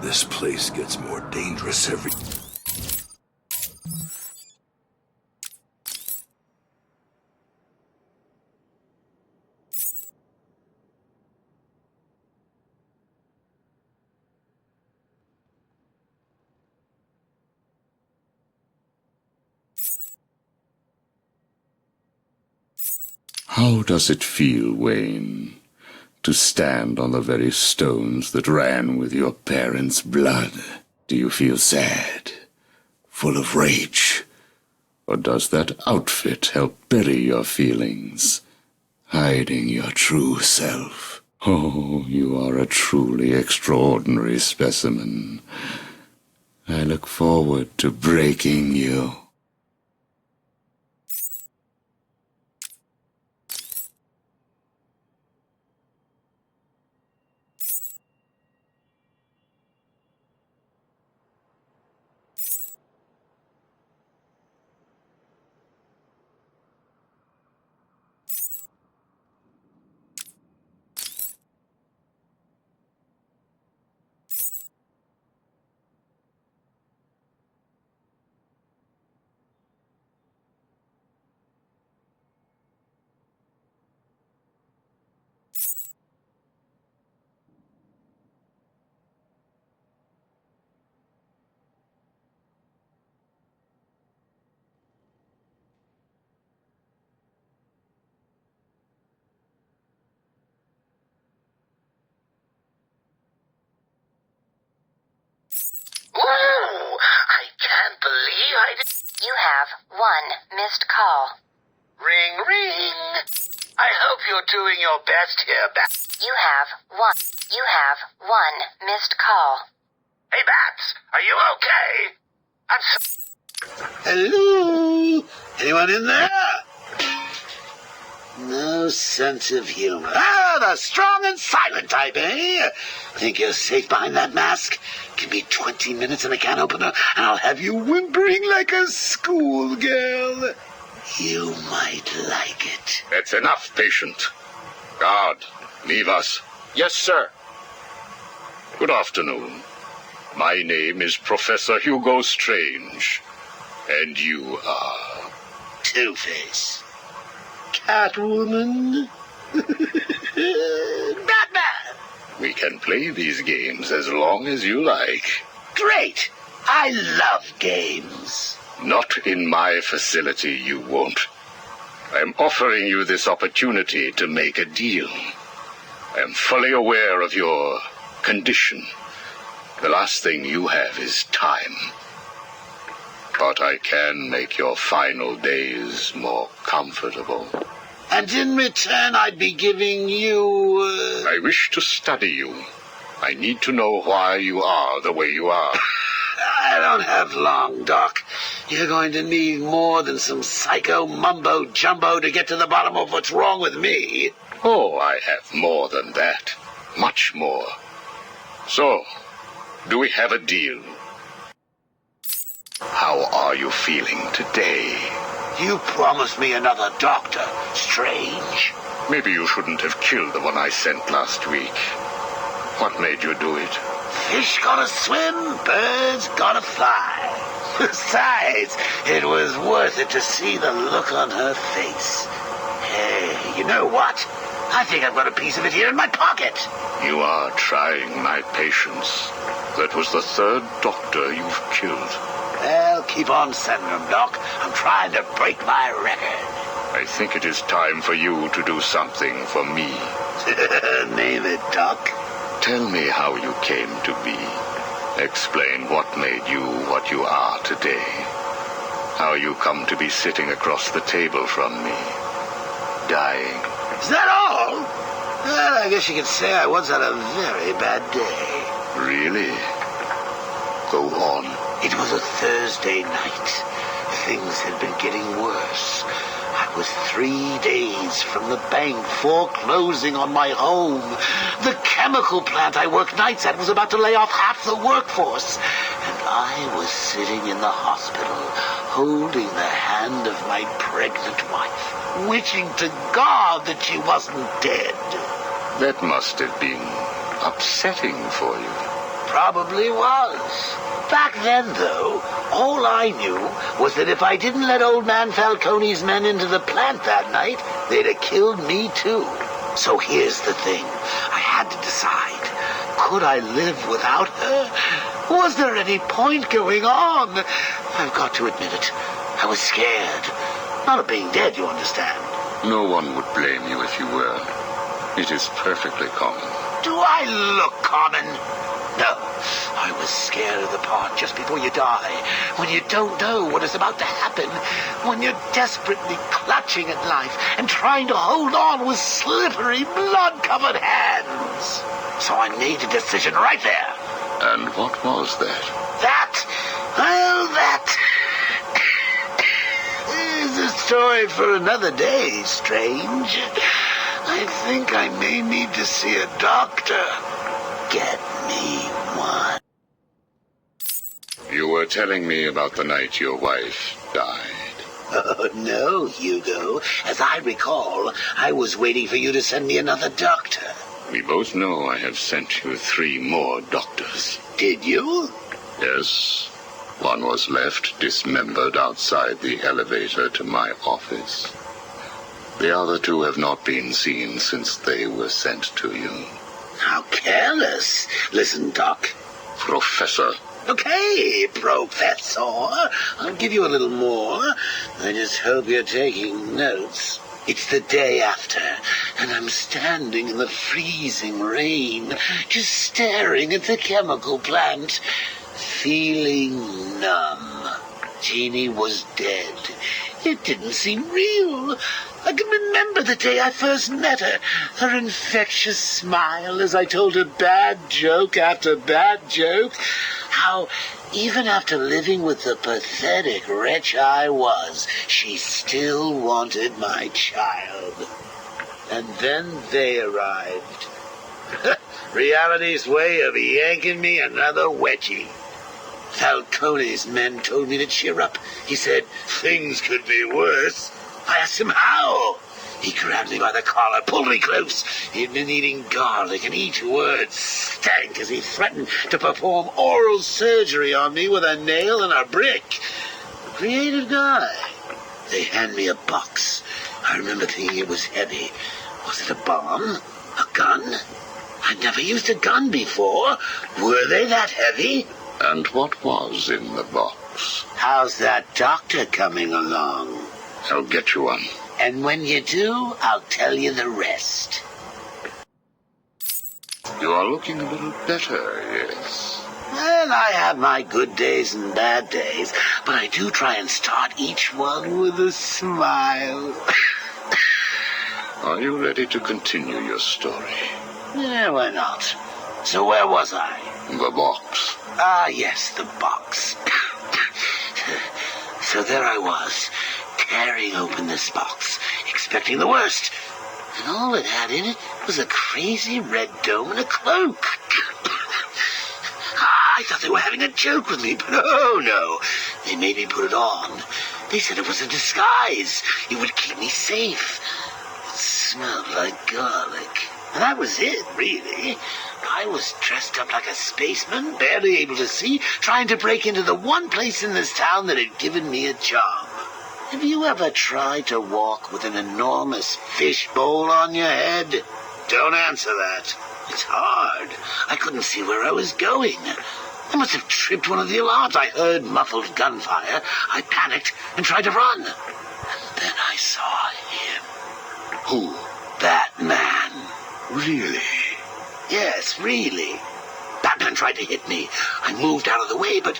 This place gets more dangerous every... How does it feel, Wayne, to stand on the very stones that ran with your parents' blood? Do you feel sad, full of rage? Or does that outfit help bury your feelings, hiding your true self? Oh, you are a truly extraordinary specimen. I look forward to breaking you. Whoa! I can't believe I did... You have one missed call. Ring, ring! I hope you're doing your best here, Bats. You have one missed call. Hey, Bats, are you okay? I'm so... Hello? Anyone in there? No sense of humor. Ah, the strong and silent type, eh? Think you're safe behind that mask? Give me 20 minutes and a can opener, and I'll have you whimpering like a schoolgirl. You might like it. That's enough, patient. Guard, leave us. Yes, sir. Good afternoon. My name is Professor Hugo Strange. And you are... Two-Face. Catwoman. Batman. We can play these games as long as you like. Great. I love games. Not in my facility, you won't. I'm offering you this opportunity to make a deal. I am fully aware of your condition. The last thing you have is time. But I can make your final days more comfortable. And in return, I'd be giving you... I wish to study you. I need to know why you are the way you are. I don't have long, Doc. You're going to need more than some psycho mumbo-jumbo to get to the bottom of what's wrong with me. Oh, I have more than that. Much more. So, do we have a deal? How are you feeling today? You promised me another doctor, Strange. Maybe you shouldn't have killed the one I sent last week. What made you do it? Fish gotta swim, birds gotta fly. Besides, it was worth it to see the look on her face. Hey, you know what? I think I've got a piece of it here in my pocket. You are trying my patience. That was the third doctor you've killed. Well, keep on sending them, Doc. I'm trying to break my record. I think it is time for you to do something for me. Name it, Doc. Tell me how you came to be. Explain what made you what you are today. How you come to be sitting across the table from me, dying. Is that all? Well, I guess you could say I once had a very bad day. Really? Go on. It was a Thursday night. Things had been getting worse. I was 3 days from the bank foreclosing on my home. The chemical plant I work nights at was about to lay off half the workforce. And I was sitting in the hospital, holding the hand of my pregnant wife, wishing to God that she wasn't dead. That must have been upsetting for you. probably was. Back then, though, all I knew was that if I didn't let old man Falcone's men into the plant that night, they'd have killed me too. So here's the thing. I had to decide. Could I live without her? Was there any point going on? I've got to admit it. I was scared. Not of being dead, you understand. No one would blame you if you were. It is perfectly common. Do I look common? No. I was scared of the part just before you die, when you don't know what is about to happen, when you're desperately clutching at life and trying to hold on with slippery, blood-covered hands. So I made a decision right there. And what was that? That is a story for another day, Strange. I think I may need to see a doctor. Get me one. You were telling me about the night your wife died. Oh, no, Hugo. As I recall, I was waiting for you to send me another doctor. We both know I have sent you 3 more doctors. Did you? Yes. One was left dismembered outside the elevator to my office. The other 2 have not been seen since they were sent to you. How careless. Listen, Doc. Professor. Okay, Professor. I'll give you a little more. I just hope you're taking notes. It's the day after, and I'm standing in the freezing rain, just staring at the chemical plant, feeling numb. Jeannie was dead. It didn't seem real. I can remember the day I first met her. Her infectious smile as I told her bad joke after bad joke. How, even after living with the pathetic wretch I was, she still wanted my child. And then they arrived. Reality's way of yanking me another wedgie. Falcone's men told me to cheer up. He said things could be worse. I asked him how. He grabbed me by the collar, pulled me close. He'd been eating garlic, and each word stank as he threatened to perform oral surgery on me with a nail and a brick. Creative guy. They hand me a box. I remember thinking it was heavy. Was it a bomb? A gun? I'd never used a gun before. Were they that heavy? And what was in the box? How's that doctor coming along? I'll get you one. And when you do, I'll tell you the rest. You are looking a little better, yes. Well, I have my good days and bad days, but I do try and start each one with a smile. Are you ready to continue your story? Yeah, why not? So where was I? The box. Ah, yes, the box. So there I was, tearing open this box, expecting the worst. And all it had in it was a crazy red dome and a cloak. I thought they were having a joke with me, but oh no. They made me put it on. They said it was a disguise. It would keep me safe. It smelled like garlic. And that was it, really. I was dressed up like a spaceman, barely able to see, trying to break into the one place in this town that had given me a job. Have you ever tried to walk with an enormous fishbowl on your head? Don't answer that. It's hard. I couldn't see where I was going. I must have tripped one of the alarms. I heard muffled gunfire. I panicked and tried to run. And then I saw him. Who? That man. Really? Yes, really. Batman tried to hit me. I moved out of the way, but,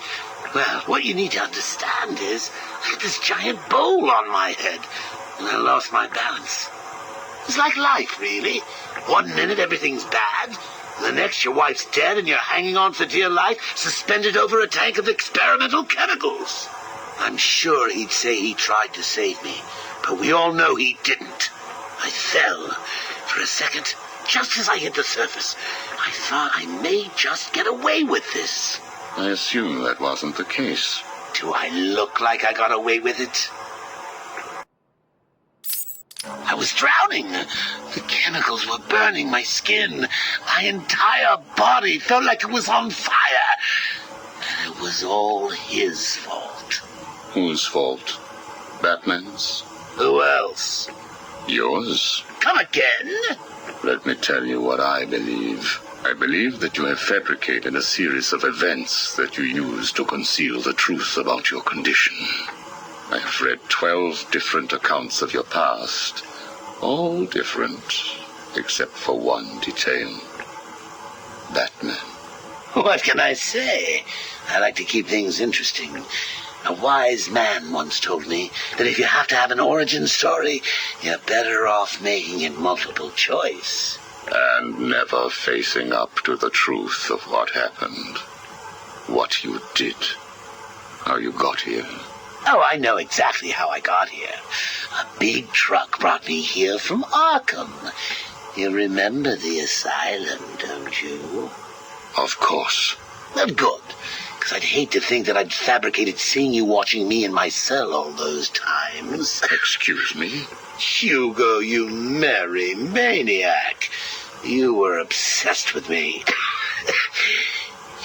well, what you need to understand is I had this giant bowl on my head, and I lost my balance. It's like life, really. 1 minute everything's bad, and the next your wife's dead and you're hanging on for dear life, suspended over a tank of experimental chemicals. I'm sure he'd say he tried to save me, but we all know he didn't. I fell. For a second, just as I hit the surface, I thought I may just get away with this. I assume that wasn't the case. Do I look like I got away with it? I was drowning. The chemicals were burning my skin. My entire body felt like it was on fire. And it was all his fault. Whose fault? Batman's? Who else? Yours? Come again? Let me tell you what I believe. I believe that you have fabricated a series of events that you use to conceal the truth about your condition. I have read 12 different accounts of your past, all different, except for one detail. Batman. What can I say? I like to keep things interesting. A wise man once told me that if you have to have an origin story, you're better off making it multiple choice. And never facing up to the truth of what happened. What you did. How you got here. Oh, I know exactly how I got here. A big truck brought me here from Arkham. You remember the asylum, don't you? Of course. Well, good. Because I'd hate to think that I'd fabricated seeing you watching me in my cell all those times. Excuse me? Hugo, you merry maniac. You were obsessed with me.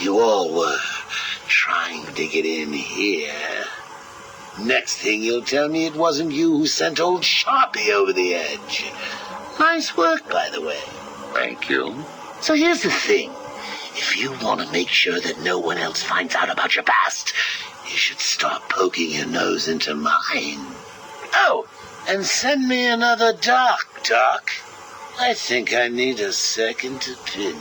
You all were trying to get in here. Next thing you'll tell me it wasn't you who sent old Sharpie over the edge. Nice work, by the way. Thank you. So here's the thing. If you want to make sure that no one else finds out about your past, you should start poking your nose into mine. Oh, and send me another doc. I think I need a second opinion.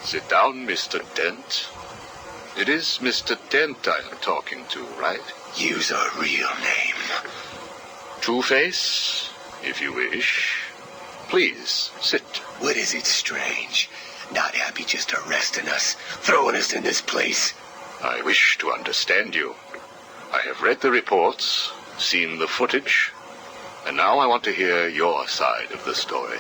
Sit down, Mr. Dent. It is Mr. Dent I am talking to, right? Use our real name. Two-Face, if you wish. Please, sit. What is it, Strange? Not happy just arresting us, throwing us in this place? I wish to understand you. I have read the reports, seen the footage, and now I want to hear your side of the story.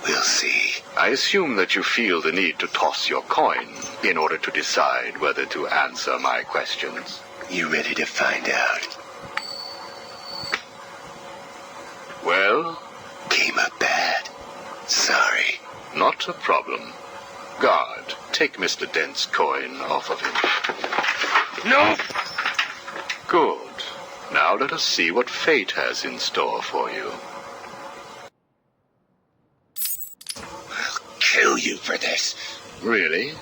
We'll see. I assume that you feel the need to toss your coin in order to decide whether to answer my questions. You ready to find out? Well? Came up bad. Sorry. Not a problem. Guard, take Mr. Dent's coin off of him. No! Good. Now let us see what fate has in store for you. kill you for this. Really?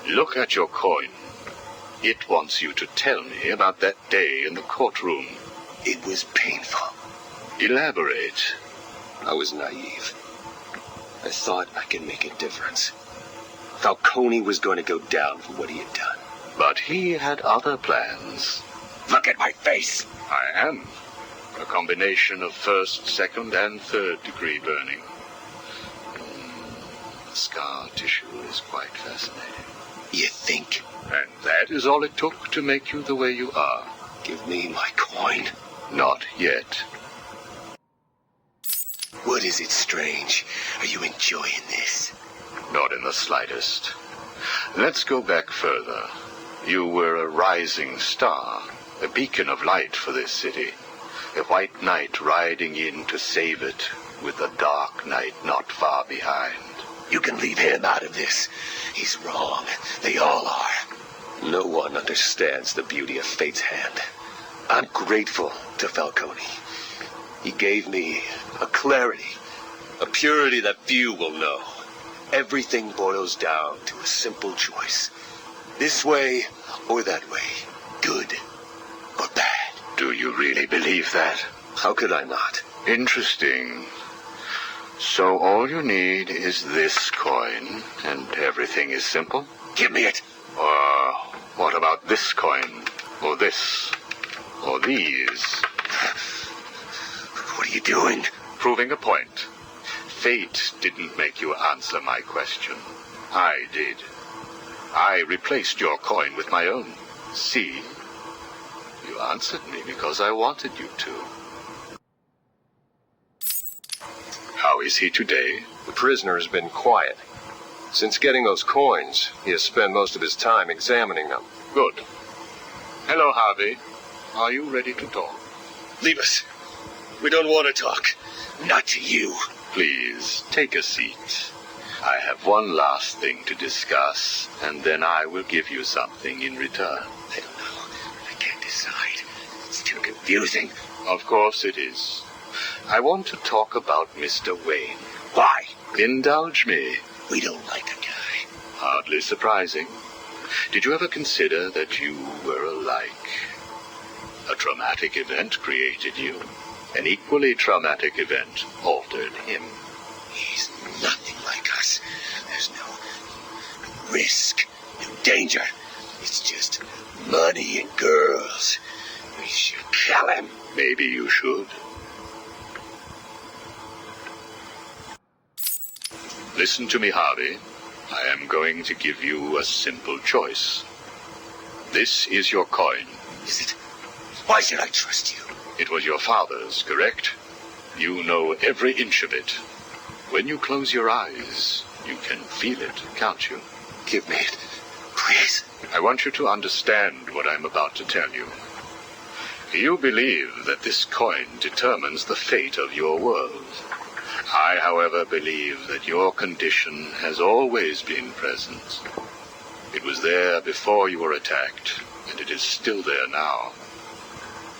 Look at your coin. It wants you to tell me about that day in the courtroom. It was painful. Elaborate. I was naive. I thought I could make a difference. Falcone was going to go down for what he had done. But he had other plans. Look at my face. I am. A combination of first, second, and third degree burning. The scar tissue is quite fascinating. You think? And that is all it took to make you the way you are. Give me my coin. Not yet. What is it, Strange? Are you enjoying this? Not in the slightest. Let's go back further. You were a rising star, a beacon of light for this city. A white knight riding in to save it, with a dark knight not far behind. You can leave him out of this. He's wrong. They all are. No one understands the beauty of fate's hand. I'm grateful to Falcone. He gave me a clarity, a purity that few will know. Everything boils down to a simple choice. This way or that way. Good or bad. Do you really believe that? How could I not? Interesting. So all you need is this coin, and everything is simple? Give me it. Or what about this coin? Or this? Or these? What are you doing? Proving a point. Fate didn't make you answer my question. I did. I replaced your coin with my own. See? You answered me because I wanted you to. How is he today? The prisoner has been quiet. Since getting those coins, he has spent most of his time examining them. Good. Hello, Harvey. Are you ready to talk? Leave us. We don't want to talk. Not to you. Please, take a seat. I have one last thing to discuss, and then I will give you something in return. I don't know. I can't decide. It's too confusing. Of course it is. I want to talk about Mr. Wayne. Why? Indulge me. We don't like the guy. Hardly surprising. Did you ever consider that you were alike? A traumatic event created you. An equally traumatic event altered him. He's nothing like us. There's no risk, no danger. It's just money and girls. We should kill him. Maybe you should. Listen to me, Harvey. I am going to give you a simple choice. This is your coin. Is it? Why should I trust you? It was your father's, correct? You know every inch of it. When you close your eyes, you can feel it, can't you? Give me it. Please. I want you to understand what I'm about to tell you. You believe that this coin determines the fate of your world. I, however, believe that your condition has always been present. It was there before you were attacked, and it is still there now.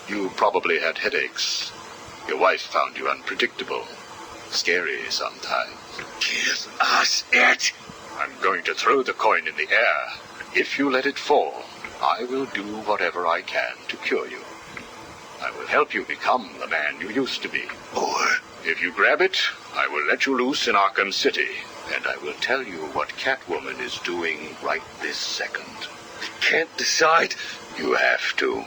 You probably had headaches. Your wife found you unpredictable, scary sometimes. Give us it. I'm going to throw the coin in the air. If you let it fall, I will do whatever I can to cure you. I will help you become the man you used to be. Or if you grab it, I will let you loose in Arkham City, and I will tell you what Catwoman is doing right this second. I can't decide. You have to.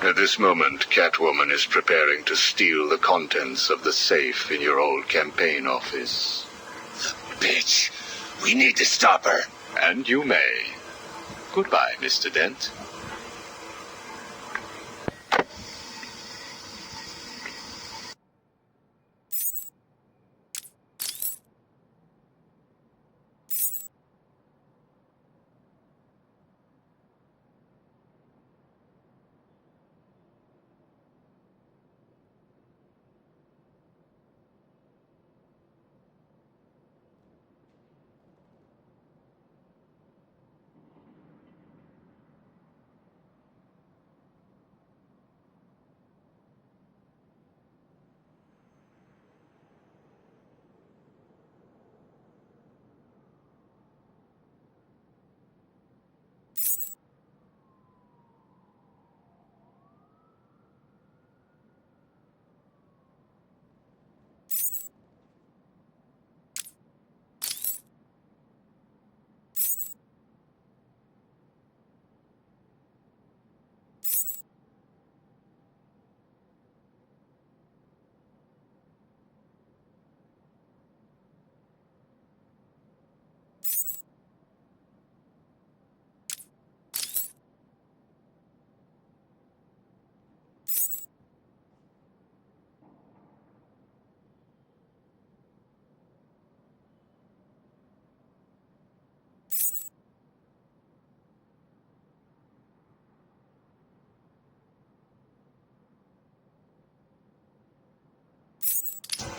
At this moment, Catwoman is preparing to steal the contents of the safe in your old campaign office. The bitch. We need to stop her. And you may. Goodbye, Mr. Dent.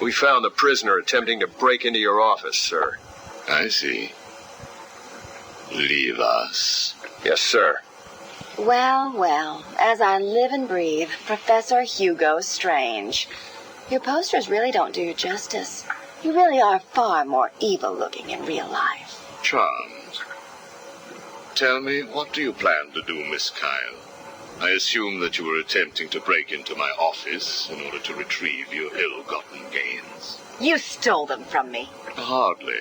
We found the prisoner attempting to break into your office, sir. I see. Leave us. Yes, sir. Well, well, as I live and breathe, Professor Hugo Strange. Your posters really don't do you justice. You really are far more evil-looking in real life. Charmed. Tell me, what do you plan to do, Miss Kyle? I assume that you were attempting to break into my office in order to retrieve your ill-gotten gains. You stole them from me. Hardly.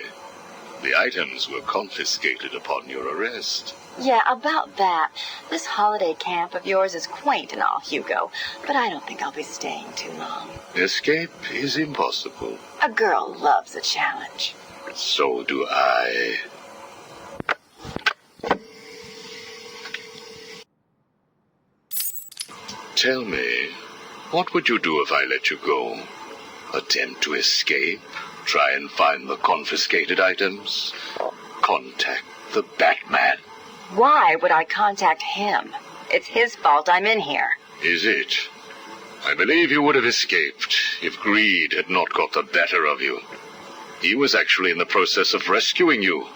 The items were confiscated upon your arrest. Yeah, about that. This holiday camp of yours is quaint and all, Hugo, but I don't think I'll be staying too long. Escape is impossible. A girl loves a challenge. So do I. Tell me, what would you do if I let you go? Attempt to escape? Try and find the confiscated items? Contact the Batman? Why would I contact him? It's his fault I'm in here. Is it? I believe you would have escaped if greed had not got the better of you. He was actually in the process of rescuing you,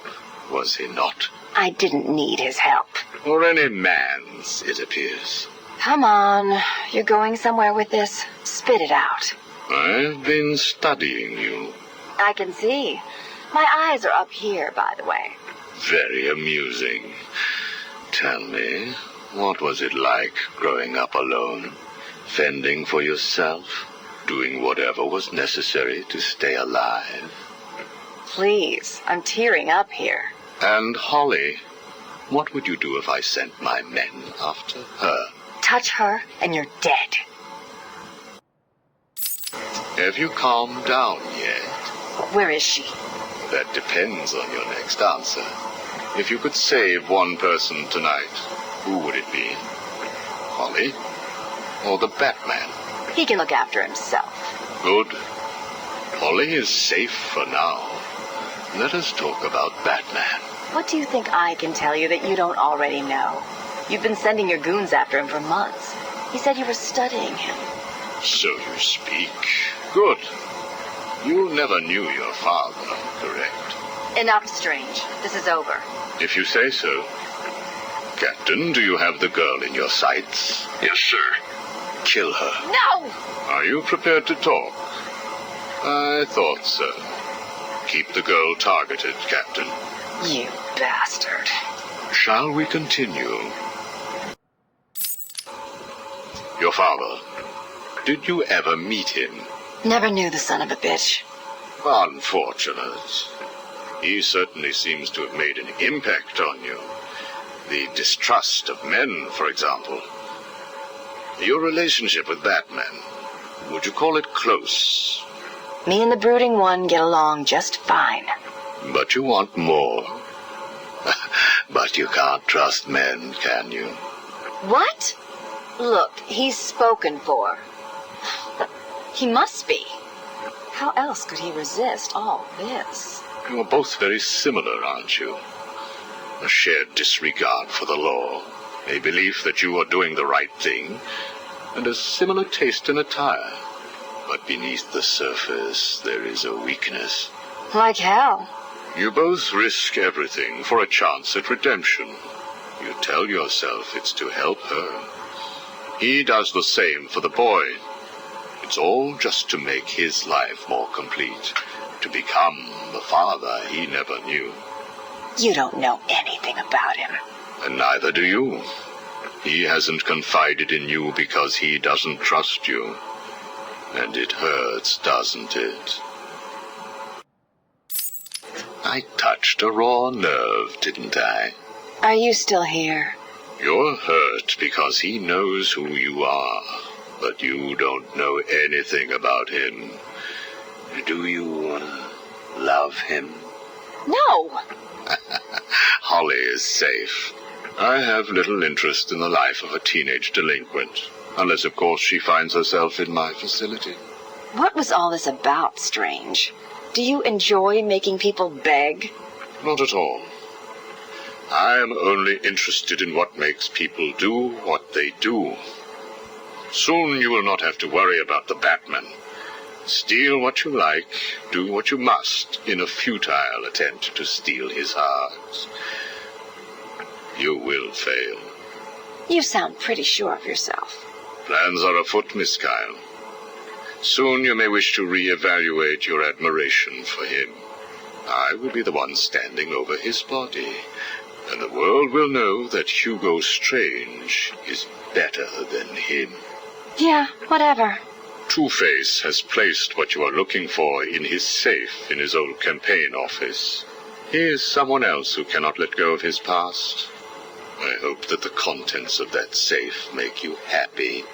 was he not? I didn't need his help. Or any man's, it appears. Come on. You're going somewhere with this? Spit it out. I've been studying you. I can see. My eyes are up here, by the way. Very amusing. Tell me, what was it like growing up alone? Fending for yourself? Doing whatever was necessary to stay alive? Please, I'm tearing up here. And Holly, what would you do if I sent my men after her? Touch her and you're dead. Have you calmed down yet? Where is she? That depends on your next answer. If you could save one person tonight, who would it be? Holly? Or the Batman? He can look after himself. Good. Holly is safe for now. Let us talk about Batman. What do you think I can tell you that you don't already know? You've been sending your goons after him for months. He said you were studying him. So you speak. Good. You never knew your father, correct? Enough, Strange. This is over. If you say so. Captain, do you have the girl in your sights? Yes, sir. Kill her. No! Are you prepared to talk? I thought so. Keep the girl targeted, Captain. You bastard. Shall we continue? Your father. Did you ever meet him? Never knew the son of a bitch. Unfortunate. He certainly seems to have made an impact on you. The distrust of men, for example. Your relationship with Batman, would you call it close? Me and the Brooding One get along just fine. But you want more. But you can't trust men, can you? What? Look, he's spoken for. He must be. How else could he resist all this? You are both very similar, aren't you? A shared disregard for the law, a belief that you are doing the right thing, and a similar taste in attire. But beneath the surface, there is a weakness. Like hell. You both risk everything for a chance at redemption. You tell yourself it's to help her. He does the same for the boy. It's all just to make his life more complete, to become the father he never knew. You don't know anything about him. And neither do you. He hasn't confided in you because he doesn't trust you. And it hurts, doesn't it? I touched a raw nerve, didn't I? Are you still here? You're hurt because he knows who you are, but you don't know anything about him. Do you love him? No! Holly is safe. I have little interest in the life of a teenage delinquent, unless, of course, she finds herself in my facility. What was all this about, Strange? Do you enjoy making people beg? Not at all. I am only interested in what makes people do what they do. Soon you will not have to worry about the Batman. Steal what you like, do what you must in a futile attempt to steal his heart. You will fail. You sound pretty sure of yourself. Plans are afoot, Miss Kyle. Soon you may wish to reevaluate your admiration for him. I will be the one standing over his body, and the world will know that Hugo Strange is better than him. Yeah, whatever. Two-Face has placed what you are looking for in his safe in his old campaign office. He is someone else who cannot let go of his past. I hope that the contents of that safe make you happy.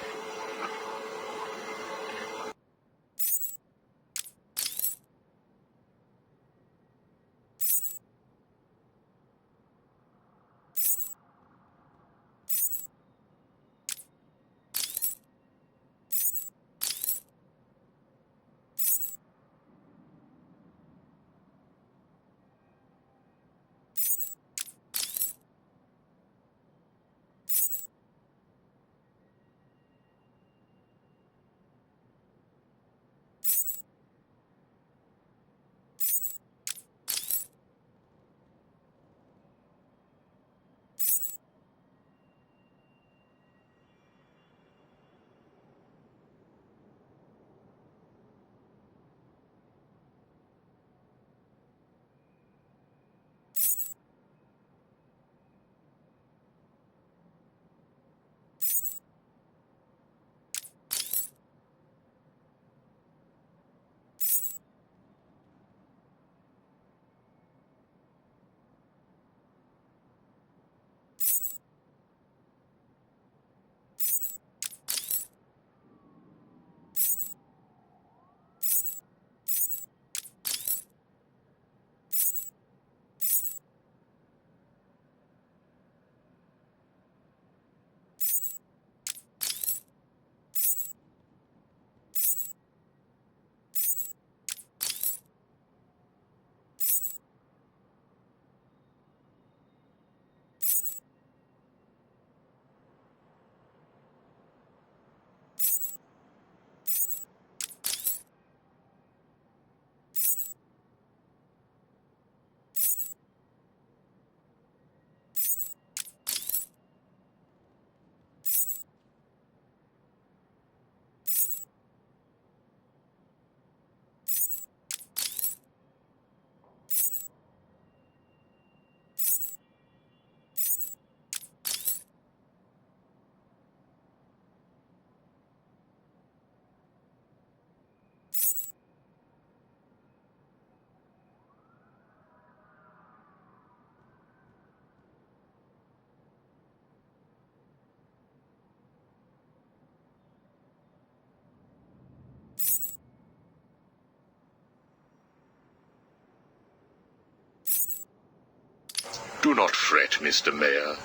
Do not fret, Mr. Mayor.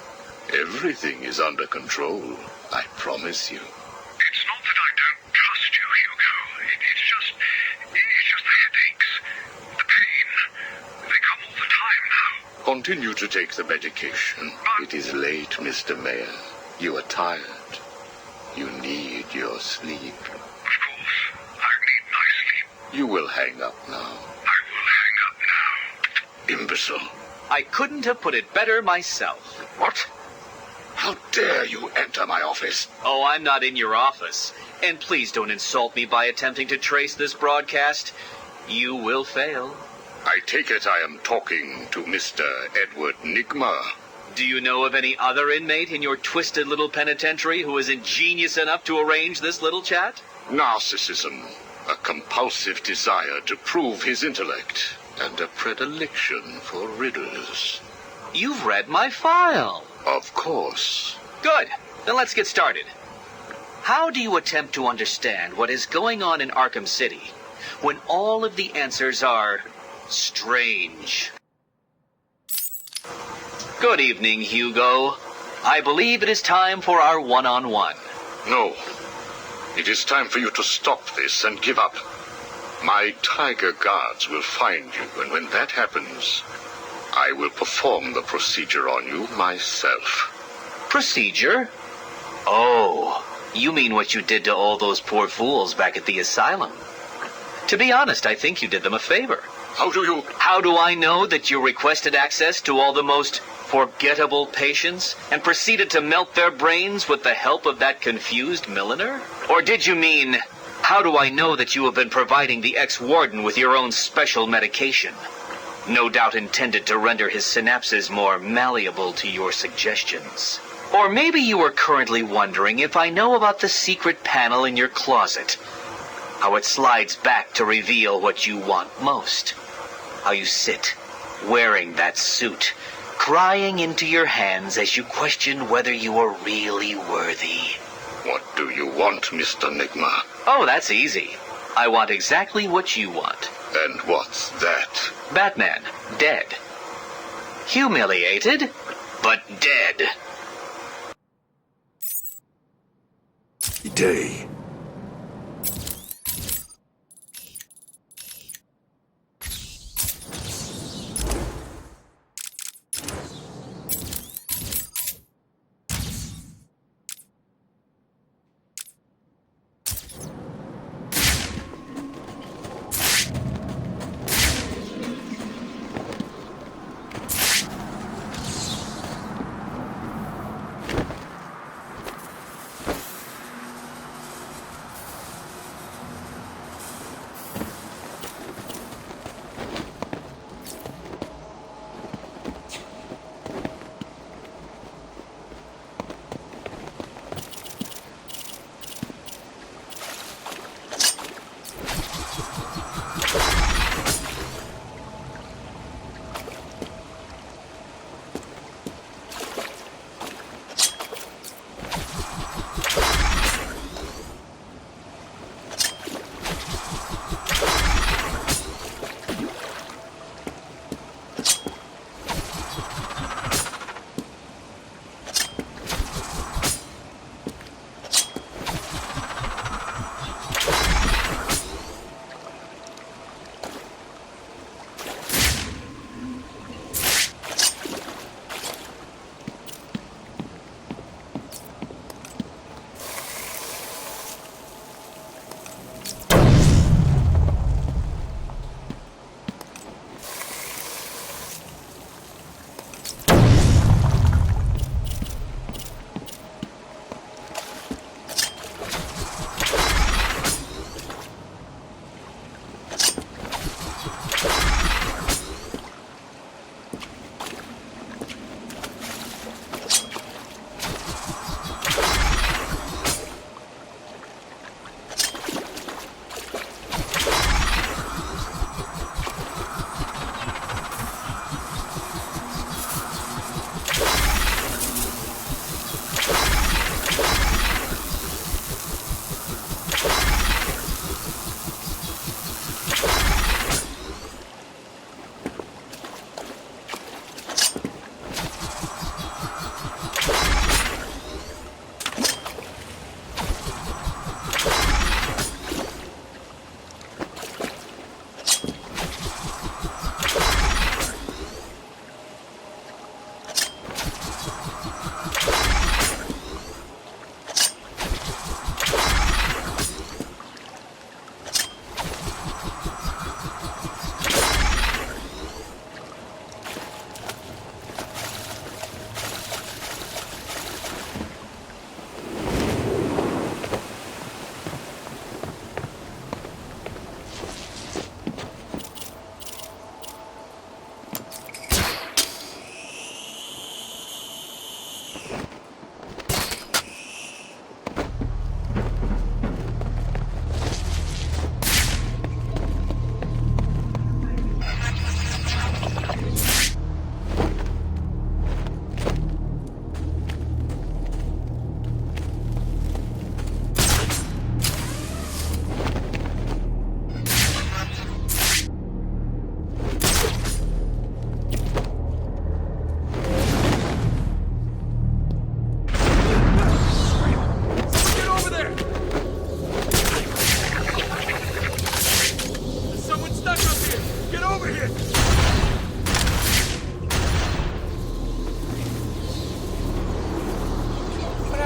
Everything is under control, I promise you. It's not that I don't trust you, Hugo. It's just the headaches, the pain. They come all the time now. Continue to take the medication. It is late, Mr. Mayor. You are tired. You need your sleep. Of course, I need my sleep. You will hang up now. I will hang up now. Imbecile. I couldn't have put it better myself. What? How dare you enter my office? Oh, I'm not in your office. And please don't insult me by attempting to trace this broadcast. You will fail. I take it I am talking to Mr. Edward Nigma. Do you know of any other inmate in your twisted little penitentiary who is ingenious enough to arrange this little chat? Narcissism, a compulsive desire to prove his intellect, and a predilection for riddles. You've read my file. Of course. Good. Then let's get started. How do you attempt to understand what is going on in Arkham City when all of the answers are strange? Good evening, Hugo. I believe it is time for our one-on-one. No. It is time for you to stop this and give up. My tiger guards will find you, and when that happens, I will perform the procedure on you myself. Procedure? Oh, you mean what you did to all those poor fools back at the asylum? To be honest, I think you did them a favor. How do you... How do I know that you requested access to all the most forgettable patients and proceeded to melt their brains with the help of that confused milliner? Or did you mean, how do I know that you have been providing the ex-warden with your own special medication? No doubt intended to render his synapses more malleable to your suggestions. Or maybe you are currently wondering if I know about the secret panel in your closet. How it slides back to reveal what you want most. How you sit, wearing that suit, crying into your hands as you question whether you are really worthy. What do you want, Mr. Nigma? Oh, that's easy. I want exactly what you want. And what's that? Batman, dead. Humiliated, but dead. Day.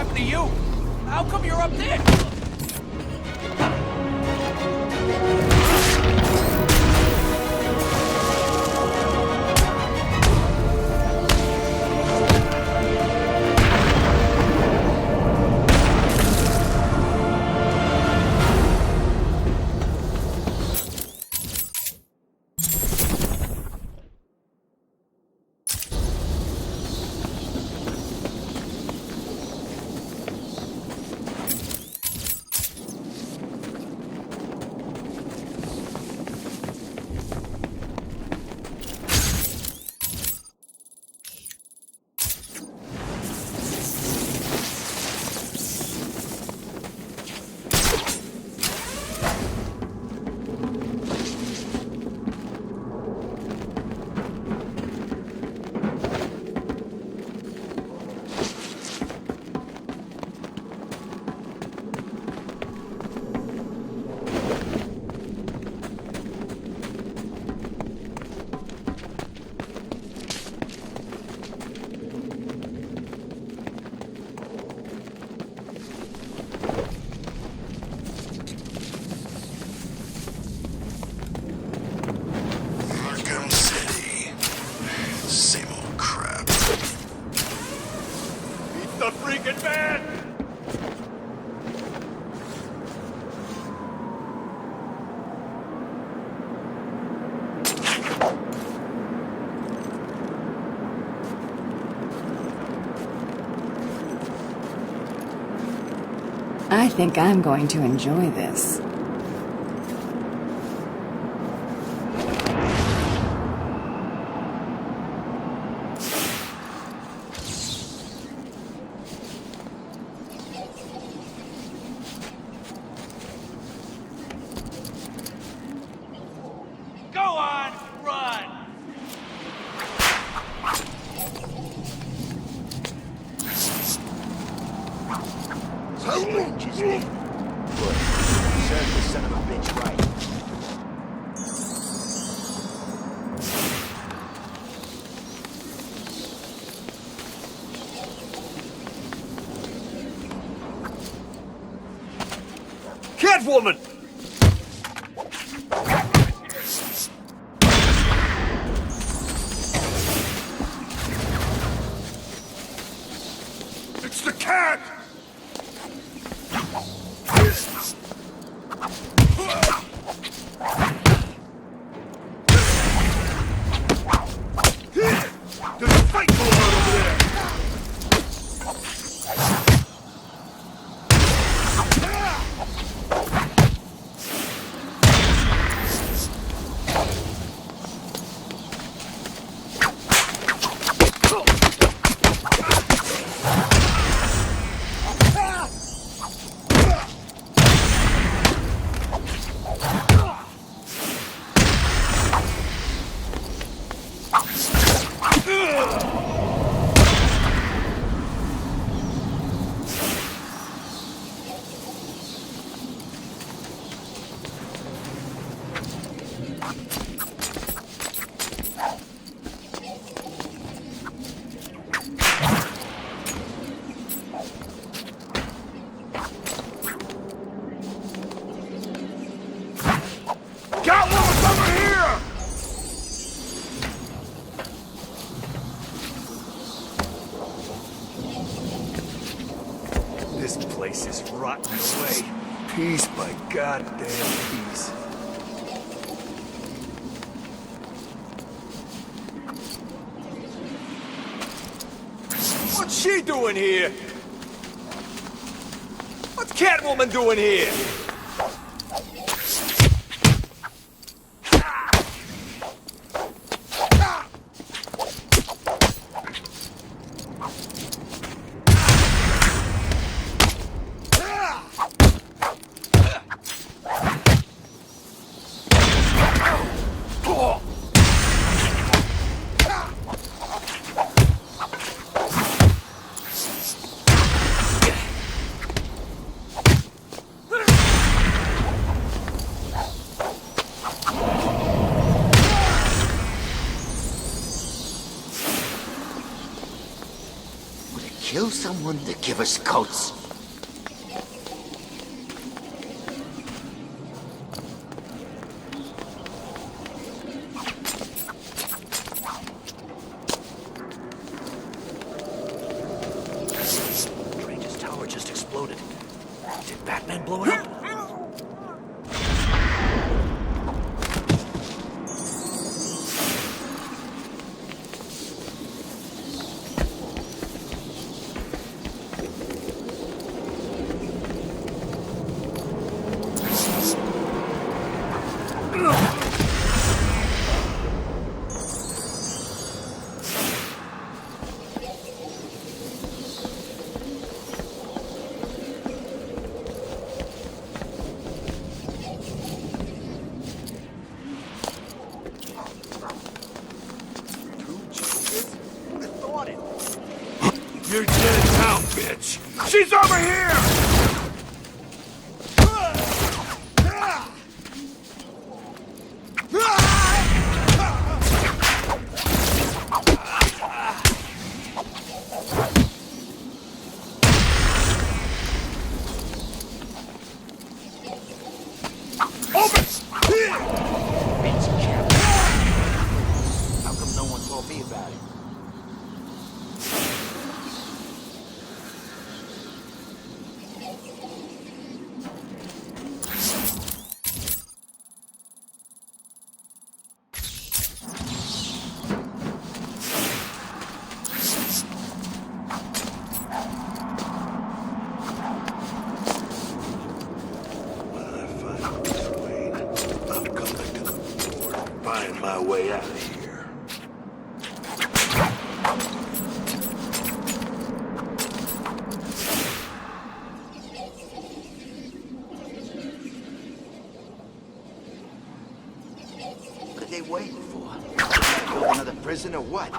happened to you? How come you're up there? the freaking man! I think I'm going to enjoy this. Go on, run! Strange, isn't it? Good. Serves the son of a bitch right. Catwoman! It's the cat! There's a fight going on over there! Catwoman's over here! This place is rotten away. Piece by goddamn piece. What's she doing here? What's Catwoman doing here? Kill someone to give us coats. Strange's tower just exploded. Did Batman blow it up? You're dead now, bitch! She's over here! Open! Bitch, Cap. How come no one told me about it? listen to what?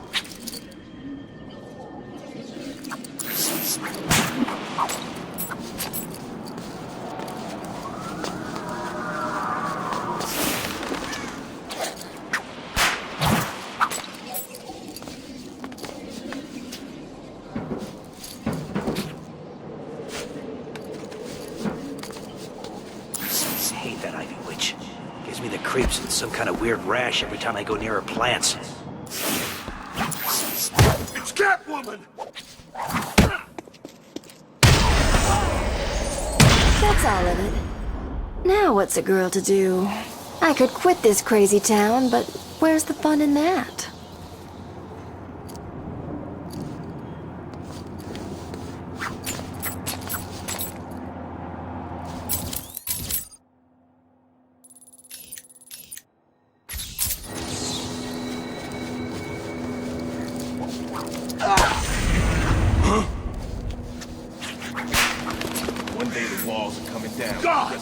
I hate that Ivy Witch. Gives me the creeps and some kind of weird rash every time I go near her plants. It's Catwoman! That's all of it. Now what's a girl to do? I could quit this crazy town, but where's the fun in that? One day the walls are coming down. God!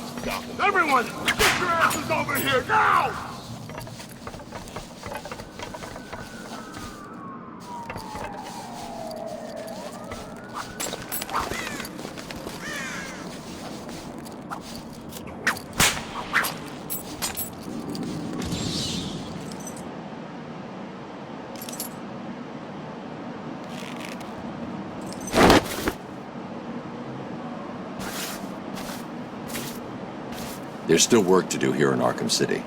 Everyone, get your asses over here now! There's still work to do here in Arkham City.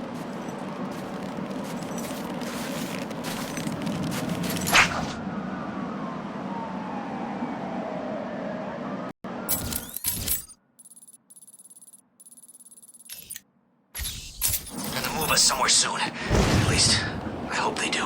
Gonna move us somewhere soon. At least, I hope they do.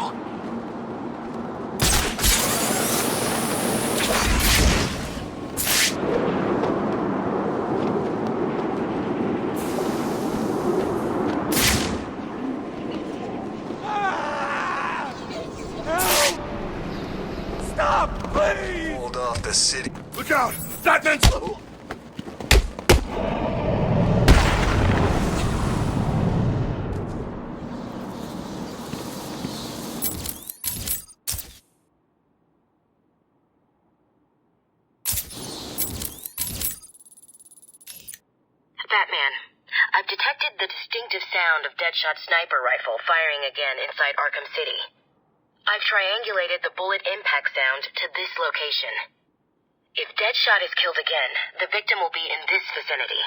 Stop, please! Hold off the city. Look out! That man's... Batman, I've detected the distinctive sound of Deadshot's sniper rifle firing again inside Arkham City. I've triangulated the bullet impact sound to this location. If Deadshot is killed again, the victim will be in this vicinity.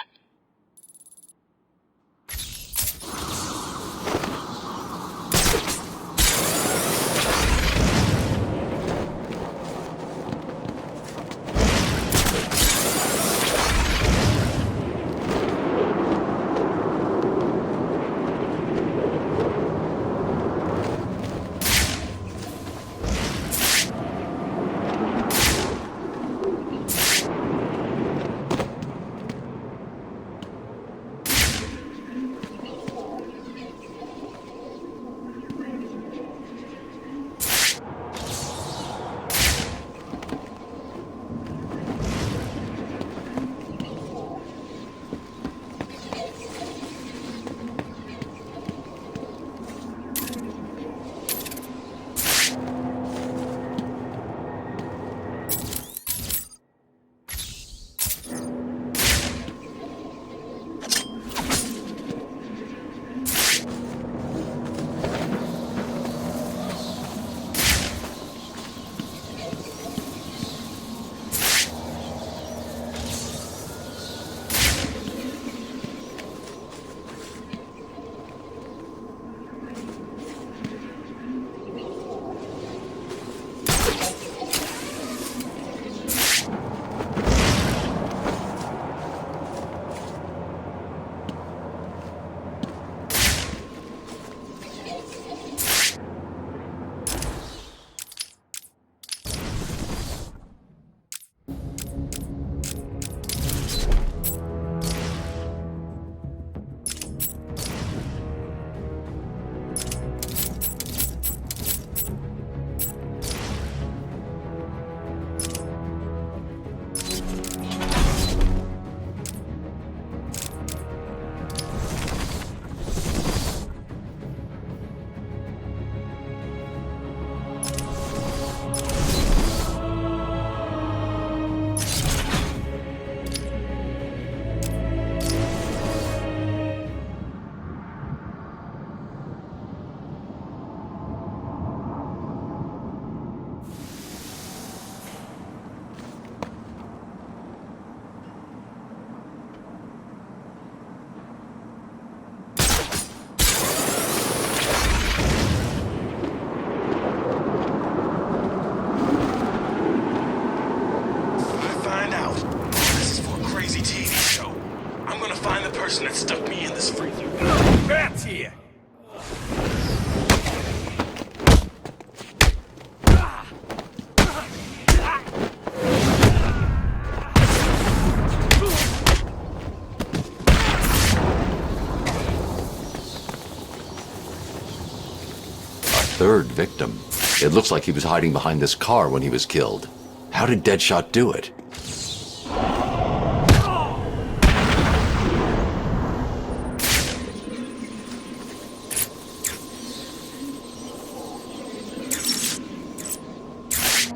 third victim. It looks like he was hiding behind this car when he was killed. How did Deadshot do it?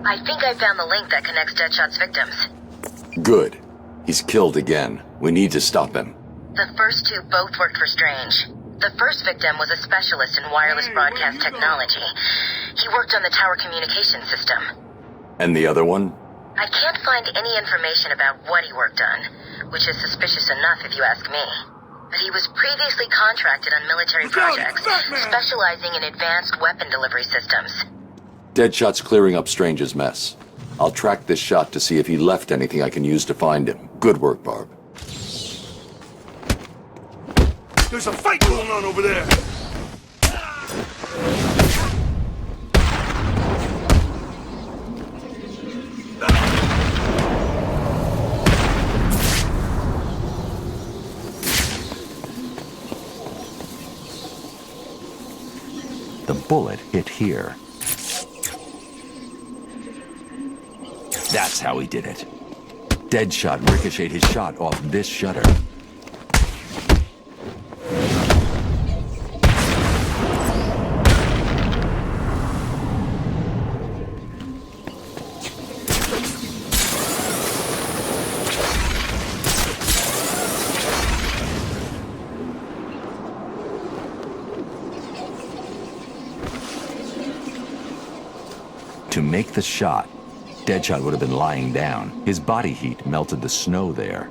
I think I found the link that connects Deadshot's victims. Good. He's killed again. We need to stop him. The first two both worked for Strange. The first victim was a specialist in wireless broadcast technology. He worked on the tower communication system. And the other one? I can't find any information about what he worked on, which is suspicious enough if you ask me. But he was previously contracted on military projects, specializing in advanced weapon delivery systems. Deadshot's clearing up Strange's mess. I'll track this shot to see if he left anything I can use to find him. Good work, Barb. There's a fight going on over there! The bullet hit here. That's how he did it. Deadshot ricocheted his shot off this shutter. To make the shot, Deadshot would have been lying down. His body heat melted the snow there.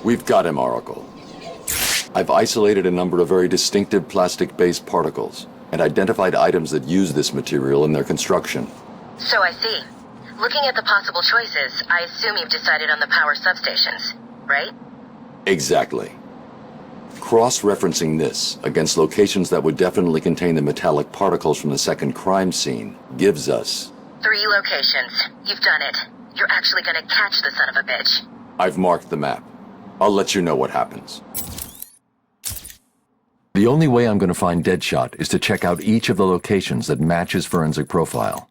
We've got him, Oracle. I've isolated a number of very distinctive plastic-based particles and identified items that use this material in their construction. So I see. Looking at the possible choices, I assume you've decided on the power substations, right? Exactly. Cross-referencing this against locations that would definitely contain the metallic particles from the second crime scene gives us 3 locations. You've done it. You're actually gonna catch the son of a bitch. I've marked the map. I'll let you know what happens. The only way I'm going to find Deadshot is to check out each of the locations that match his forensic profile.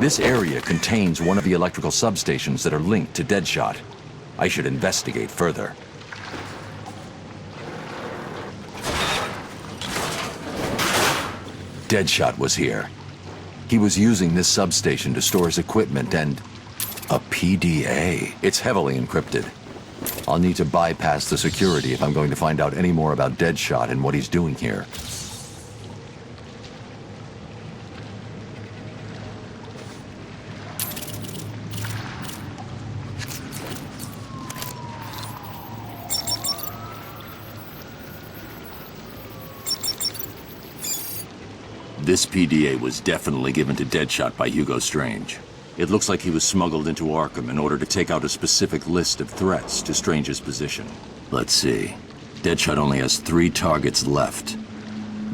This area contains one of the electrical substations that are linked to Deadshot. I should investigate further. Deadshot was here. He was using this substation to store his equipment and... a PDA. It's heavily encrypted. I'll need to bypass the security if I'm going to find out any more about Deadshot and what he's doing here. This PDA was definitely given to Deadshot by Hugo Strange. It looks like he was smuggled into Arkham in order to take out a specific list of threats to Strange's position. Let's see. Deadshot only has 3 targets left.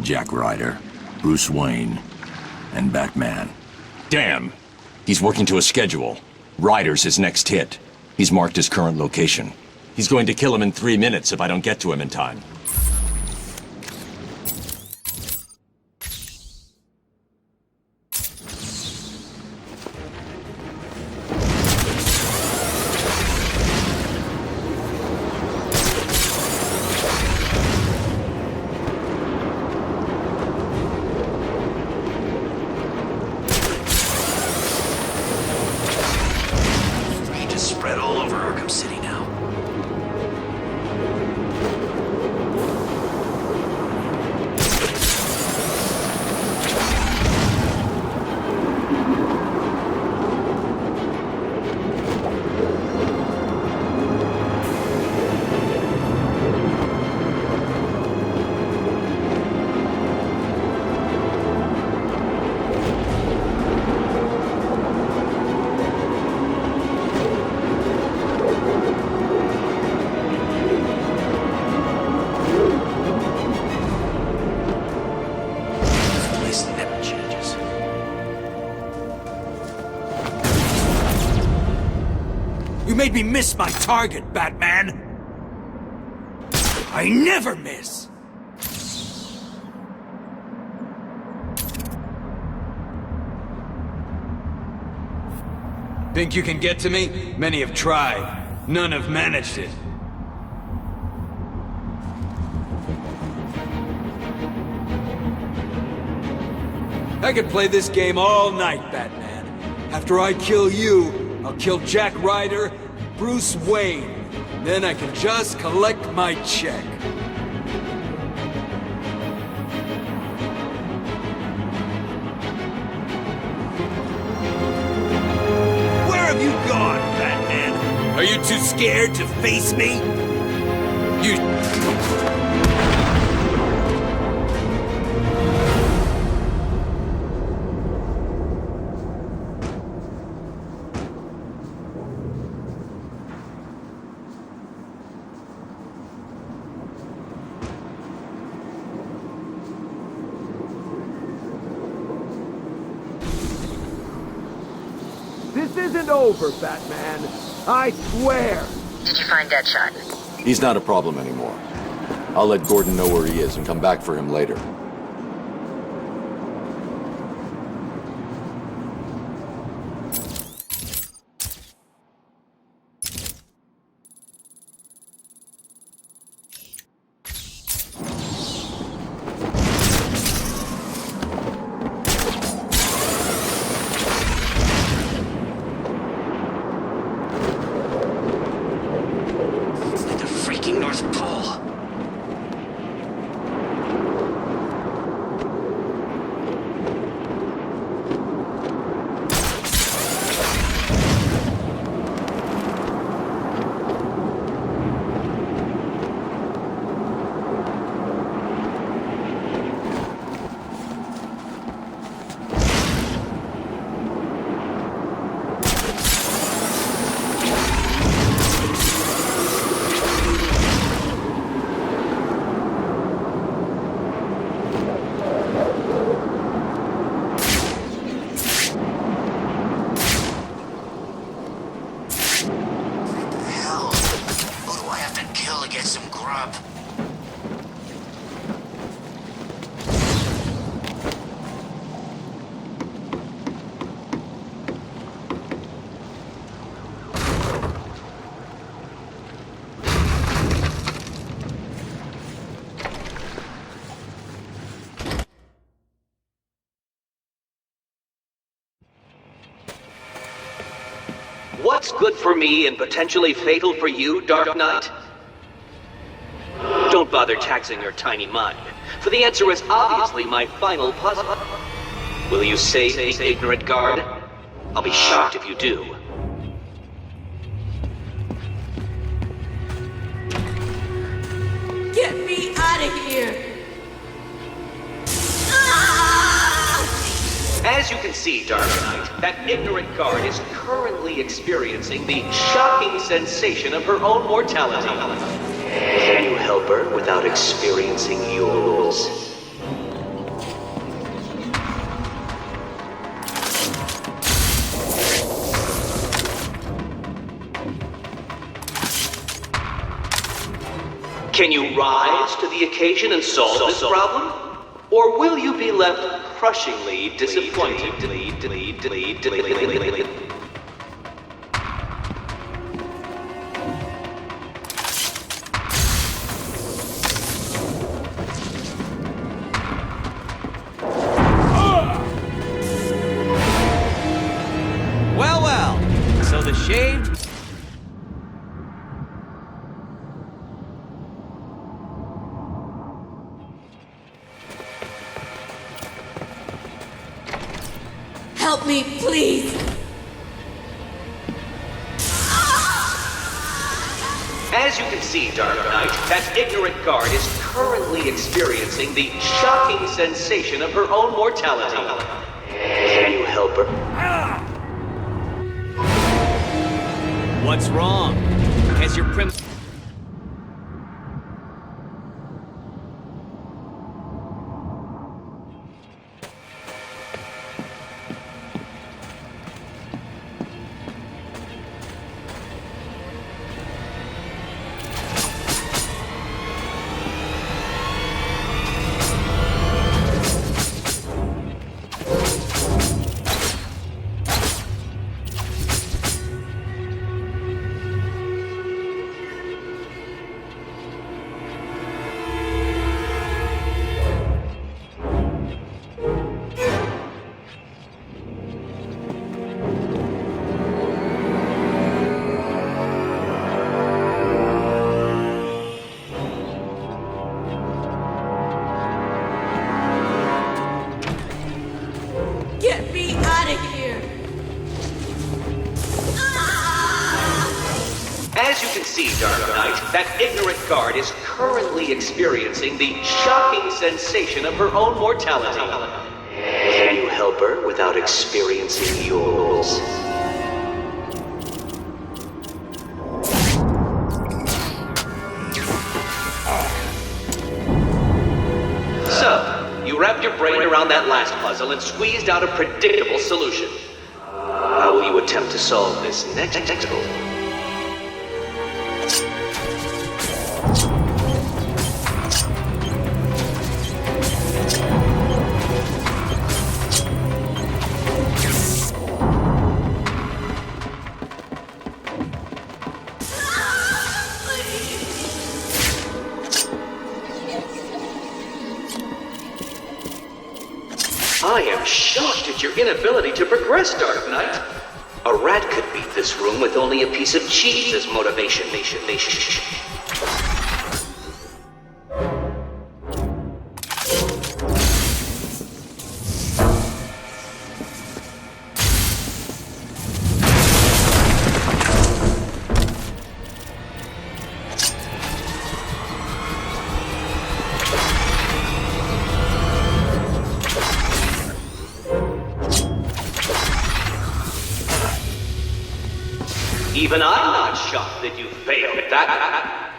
Jack Ryder, Bruce Wayne, and Batman. Damn! He's working to a schedule. Ryder's his next hit. He's marked his current location. He's going to kill him in 3 minutes if I don't get to him in time. made me miss my target, Batman! I never miss! Think you can get to me? Many have tried. None have managed it. I could play this game all night, Batman. After I kill you, I'll kill Jack Ryder, Bruce Wayne. Then I can just collect my check. Where have you gone, Batman? Are you too scared to face me? You... This isn't over, Batman. I swear. Did you find Deadshot? He's not a problem anymore. I'll let Gordon know where he is and come back for him later. What's good for me and potentially fatal for you, Dark Knight? Don't bother taxing your tiny mind, for the answer is obviously my final puzzle. Will you save the ignorant guard? I'll be shocked if you do. Get me out of here! As you can see, Dark Knight, that ignorant guard is currently experiencing the shocking sensation of her own mortality. Can you help her without experiencing yours? Can you rise to the occasion and solve this problem? Or will you be left crushingly disappointed? Well, well. So the shaved... Help me, please! As you can see, Dark Knight, that ignorant guard is currently experiencing the shocking sensation of her own mortality. Can you help her? What's wrong? Has your prim... Dark Knight, that ignorant guard is currently experiencing the shocking sensation of her own mortality. Can you help her without experiencing yours? So, you wrapped your brain around that last puzzle and squeezed out a predictable solution. How will you attempt to solve this next puzzle? I am shocked at your inability to progress, Dark Knight. A rat could beat this room with only a piece of cheese as motivation. Even I'm not shocked that you failed at that.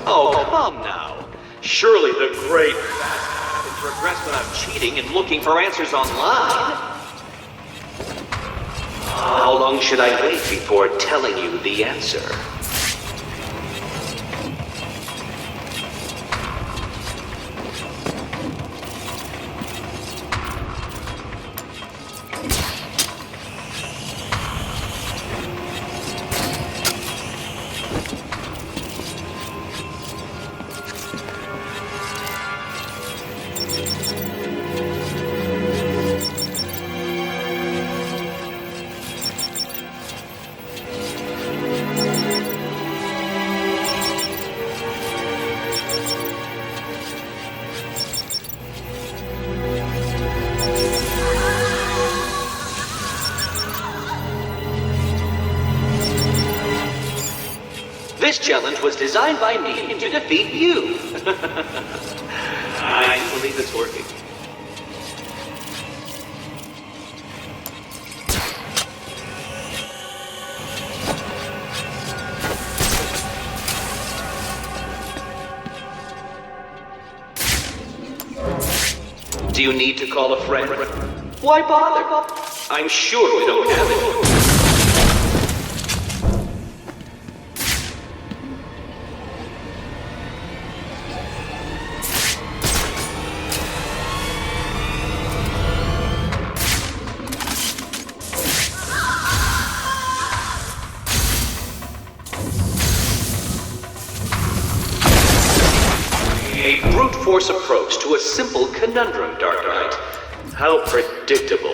Oh, come now. Surely the great can progress without cheating and looking for answers online. How long should I wait before telling you the answer? This challenge was designed by me to defeat you. I believe it's working. Do you need to call a friend? Why bother? I'm sure we don't have it. A brute force approach to a simple conundrum, Dark Knight. How predictable.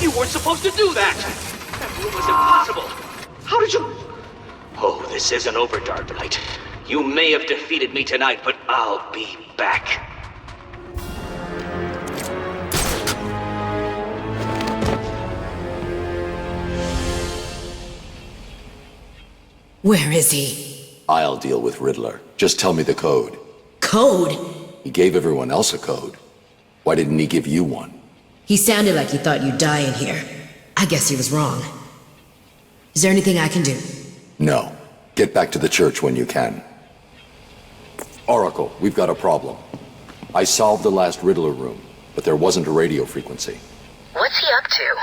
You weren't supposed to do that! That room was impossible! How did you... Oh, this isn't over, Dark Knight. You may have defeated me tonight, but I'll be back. Where is he? I'll deal with Riddler. Just tell me the code. Code? He gave everyone else a code. Why didn't he give you one? He sounded like he thought you'd die in here. I guess he was wrong. Is there anything I can do? No. Get back to the church when you can. Oracle, we've got a problem. I solved the last Riddler room, but there wasn't a radio frequency. What's he up to?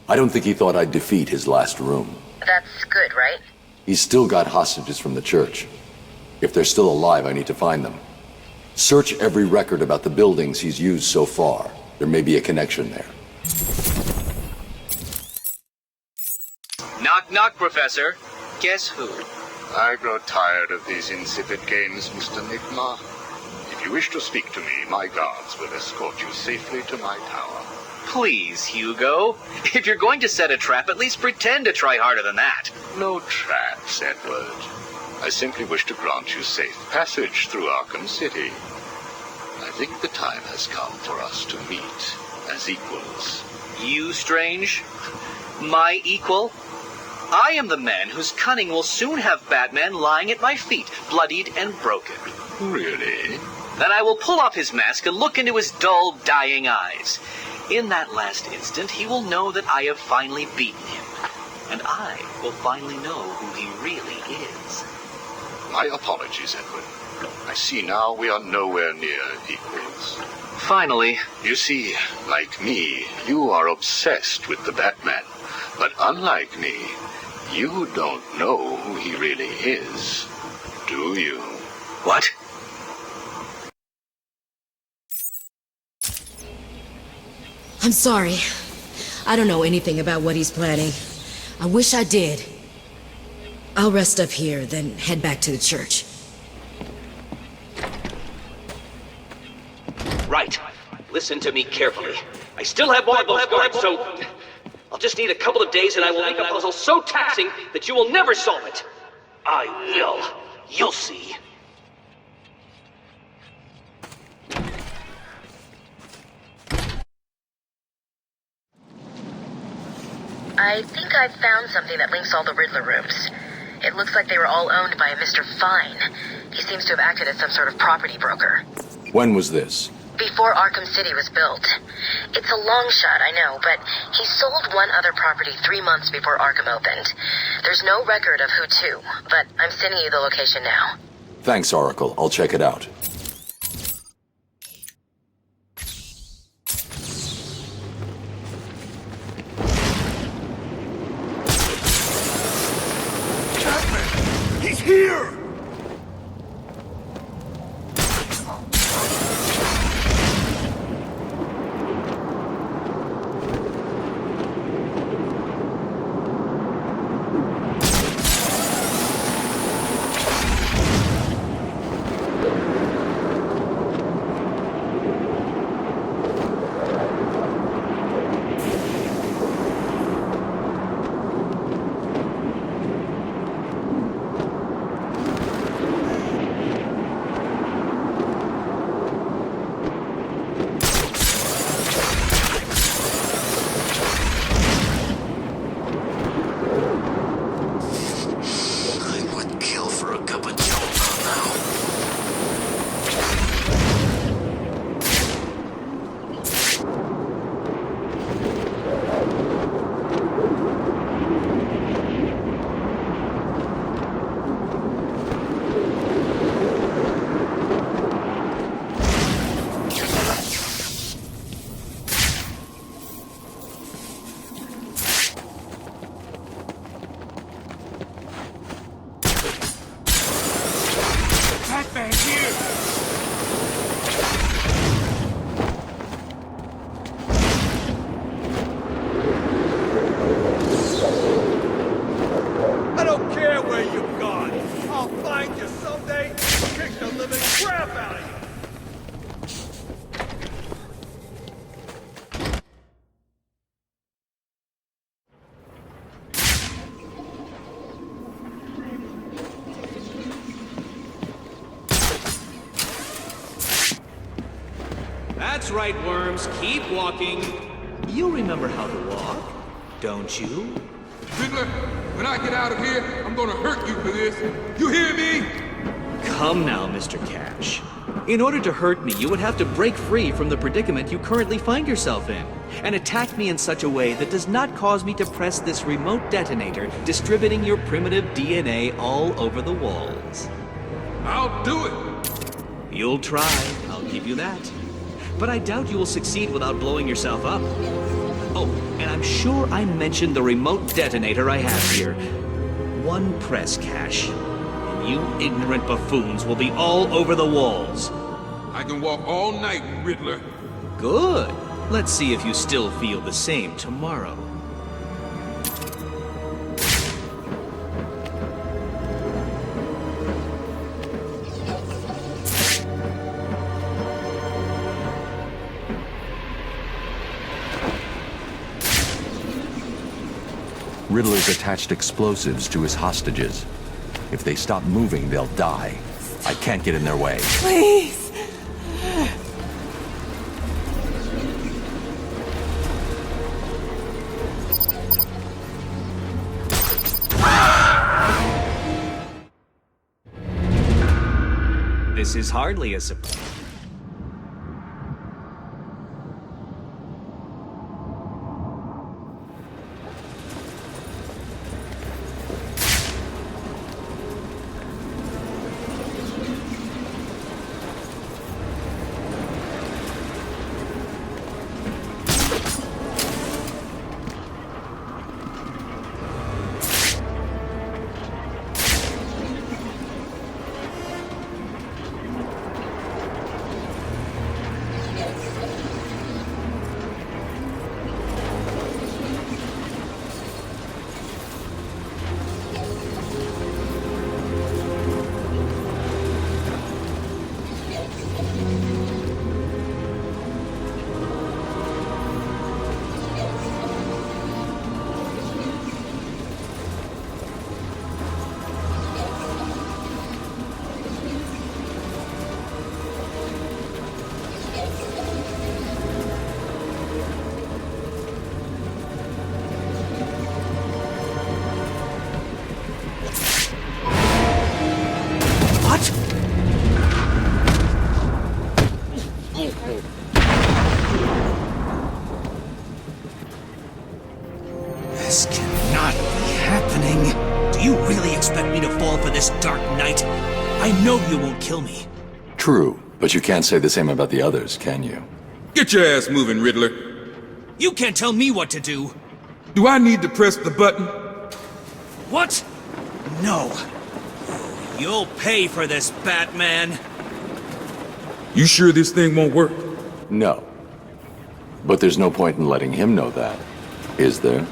I don't think he thought I'd defeat his last room. That's good, right? He's still got hostages from the church. If they're still alive, I need to find them. Search every record about the buildings he's used so far. There may be a connection there. knock, Professor. Guess who? I grow tired of these insipid games, Mr. Nigma. If you wish to speak to me, my guards will escort you safely to my tower. Please, Hugo. If you're going to set a trap, at least pretend to try harder than that. No traps, Edward. I simply wish to grant you safe passage through Arkham City. I think the time has come for us to meet as equals. You, Strange? My equal? I am the man whose cunning will soon have Batman lying at my feet, bloodied and broken. Really? Then I will pull off his mask and look into his dull, dying eyes. In that last instant, he will know that I have finally beaten him. And I will finally know who he really is. My apologies, Edward. I see now we are nowhere near equals. Finally. You see, like me, you are obsessed with the Batman. But unlike me, you don't know who he really is, do you? What? I'm sorry. I don't know anything about what he's planning. I wish I did. I'll rest up here, then head back to the church. Right. Listen to me carefully. I still have more of those guards, so I'll just need a couple of days and I will make a puzzle so taxing that you will never solve it. I will. You'll see. I think I've found something that links all the Riddler rooms. It looks like they were all owned by a Mr. Fine. He seems to have acted as some sort of property broker. When was this? Before Arkham City was built. It's a long shot, I know, but he sold one other property 3 months before Arkham opened. There's no record of who to, but I'm sending you the location now. Thanks, Oracle. I'll check it out. He's here! I don't care where you've gone. I'll find you someday and kick the living crap out of you. That's right, Worms. Keep walking. You remember how to walk, don't you? Riddler, when I get out of here, I'm gonna hurt you for this. You hear me? Come now, Mr. Cash. In order to hurt me, you would have to break free from the predicament you currently find yourself in, and attack me in such a way that does not cause me to press this remote detonator, distributing your primitive DNA all over the walls. I'll do it. You'll try, I'll give you that. But I doubt you will succeed without blowing yourself up. Oh, and I'm sure I mentioned the remote detonator I have here. One press, Cash, and you ignorant buffoons will be all over the walls. I can walk all night, Riddler. Good. Let's see if you still feel the same tomorrow. Riddler's attached explosives to his hostages. If they stop moving, they'll die. I can't get in their way. Please. This is hardly a surprise. This cannot be happening. Do you really expect me to fall for this dark night? I know you won't kill me. True, but you can't say the same about the others, can you? Get your ass moving, Riddler. You can't tell me what to do. Do I need to press the button? What? No. You'll pay for this, Batman. You sure this thing won't work? No. But there's no point in letting him know that, is there?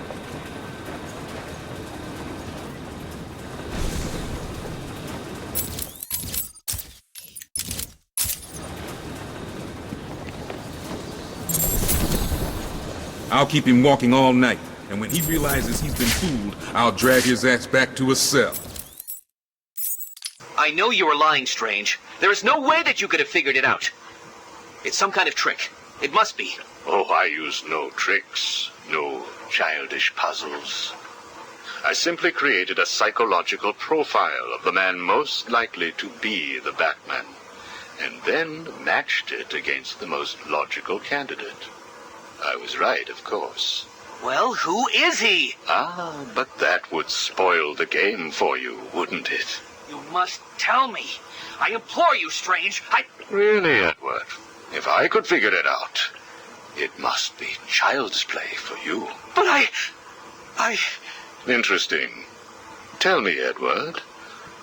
I'll keep him walking all night, and when he realizes he's been fooled, I'll drag his ass back to a cell. I know you were lying, Strange. There is no way that you could have figured it out. It's some kind of trick. It must be. Oh, I use no tricks, no childish puzzles. I simply created a psychological profile of the man most likely to be the Batman, and then matched it against the most logical candidate. I was right, of course. Well, who is he? Ah, but that would spoil the game for you, wouldn't it? You must tell me. I implore you, Strange. Really, Edward? If I could figure it out, it must be child's play for you. But I... Interesting. Tell me, Edward,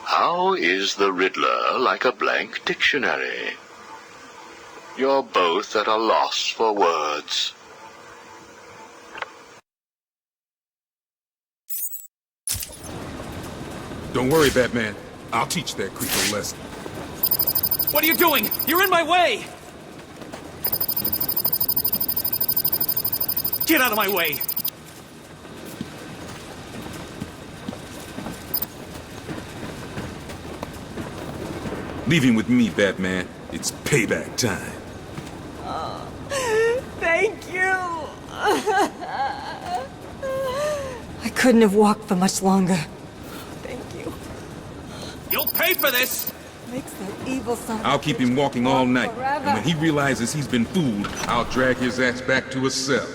how is the Riddler like a blank dictionary? You're both at a loss for words. Don't worry, Batman. I'll teach that creep a lesson. What are you doing? You're in my way! Get out of my way! Leave him with me, Batman. It's payback time. Oh, thank you. I couldn't have walked for much longer. Thank you. You'll pay for this! Makes that evil son. I'll keep him walking all night, forever. and when he realizes he's been fooled, I'll drag his ass back to a cell.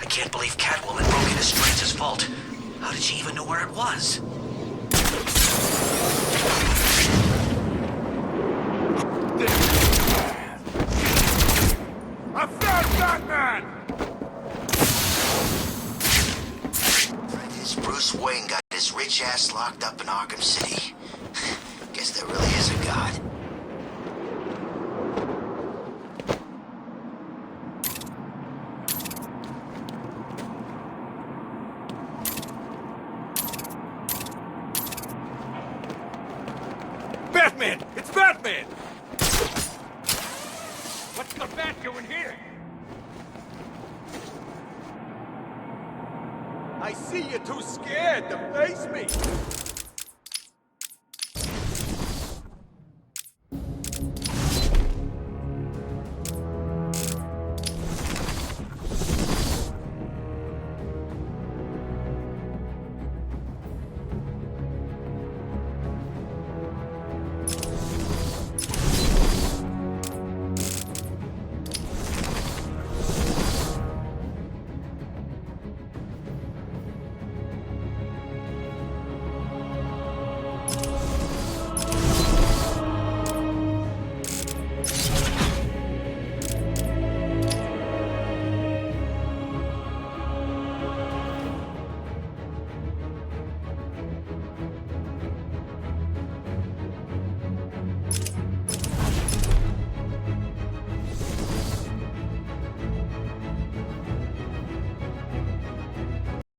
I can't believe Catwoman broke into Strange's vault. How did she even know where it was? locked up in Arkham City. Guess there really is a God. Batman! It's Batman! What's the Bat doing here? I see you're too scared to face me.